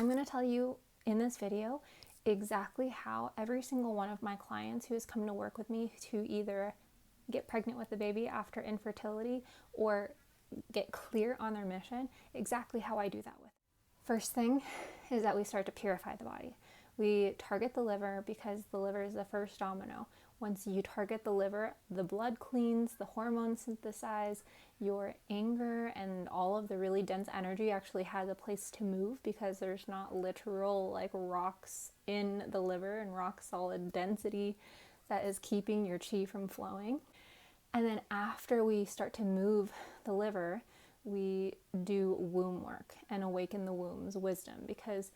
I'm going to tell you in this video exactly how every single one of my clients who has come to work with me to either get pregnant with a baby after infertility or get clear on their mission, exactly how I do that with. First thing is that we start to purify the body. We target the liver because the liver is the first domino. Once you target the liver, the blood cleans, the hormones synthesize, your anger and all of the really dense energy actually has a place to move because there's not literal like rocks in the liver and rock solid density that is keeping your chi from flowing. And then after we start to move the liver, we do womb work and awaken the womb's wisdom, because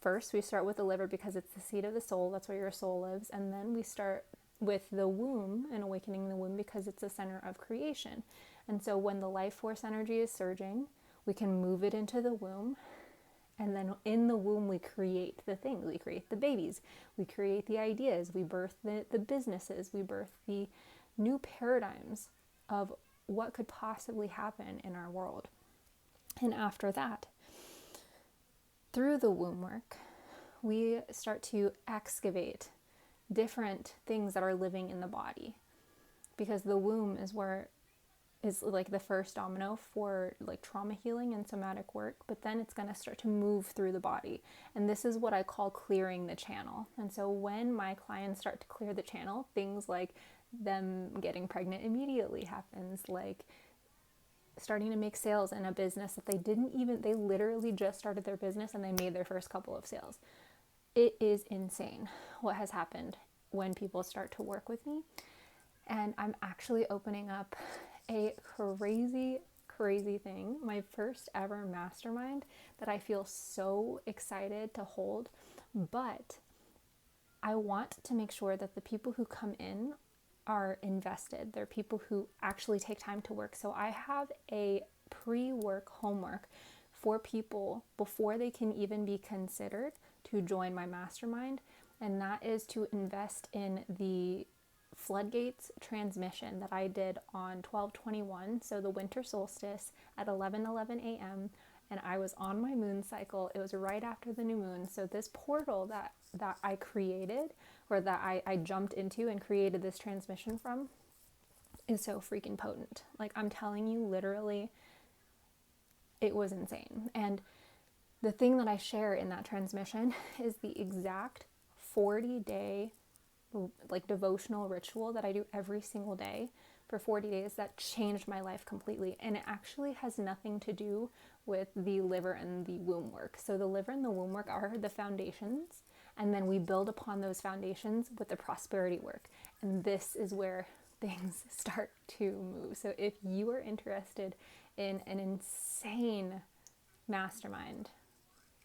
first we start with the liver because it's the seat of the soul, that's where your soul lives, and then we start with the womb and awakening the womb because it's the center of creation. And so when the life force energy is surging, we can move it into the womb, and then in the womb we create the things. We create the babies, we create the ideas, we birth the businesses, we birth the new paradigms of what could possibly happen in our world. And after that, through the womb work, we start to excavate different things that are living in the body, because the womb is like the first domino for like trauma healing and somatic work, but then it's going to start to move through the body. And this is what I call clearing the channel. And so when my clients start to clear the channel, things like them getting pregnant immediately happens, like starting to make sales in a business that they literally just started their business and they made their first couple of sales. It is insane what has happened when people start to work with me. And I'm actually opening up a crazy thing, my first ever mastermind that I feel so excited to hold. But I want to make sure that the people who come in are invested. They're people who actually take time to work. So I have a pre-work homework for people before they can even be considered to join my mastermind. And that is to invest in the floodgates transmission that I did on 12/21, so the winter solstice at 11:11 a.m. and I was on my moon cycle. It was right after the new moon. So this portal that I created, or that I jumped into and created this transmission from, is so freaking potent. Like, I'm telling you, literally, it was insane. And the thing that I share in that transmission is the exact 40-day like devotional ritual that I do every single day for 40 days that changed my life completely. And it actually has nothing to do with the liver and the womb work. So the liver and the womb work are the foundations, and then we build upon those foundations with the prosperity work. And this is where things start to move. So if you are interested in an insane mastermind,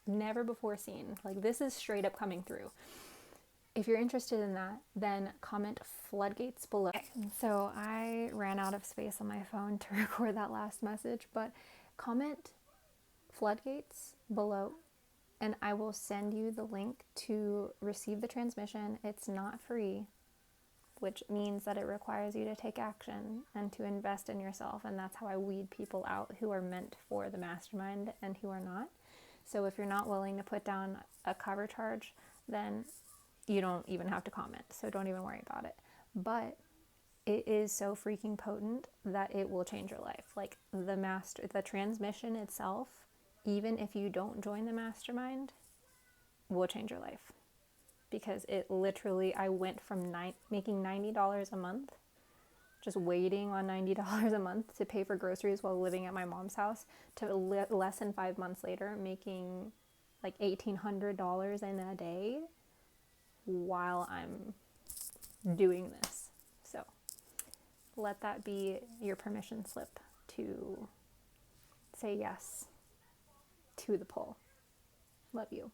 never before seen, like this is straight up coming through. If you're interested in that, then comment floodgates below. So I ran out of space on my phone to record that last message, but comment floodgates below and I will send you the link to receive the transmission. It's not free, which means that it requires you to take action and to invest in yourself. And that's how I weed people out who are meant for the mastermind and who are not. So if you're not willing to put down a cover charge, then you don't even have to comment, so don't even worry about it. But it is so freaking potent that it will change your life. Like the transmission itself, even if you don't join the mastermind, will change your life. Because it literally, I went from making $90 a month, just waiting on $90 a month to pay for groceries while living at my mom's house, to less than 5 months later making like $1,800 in a day while I'm doing this. So let that be your permission slip to say yes to the pull. Love you.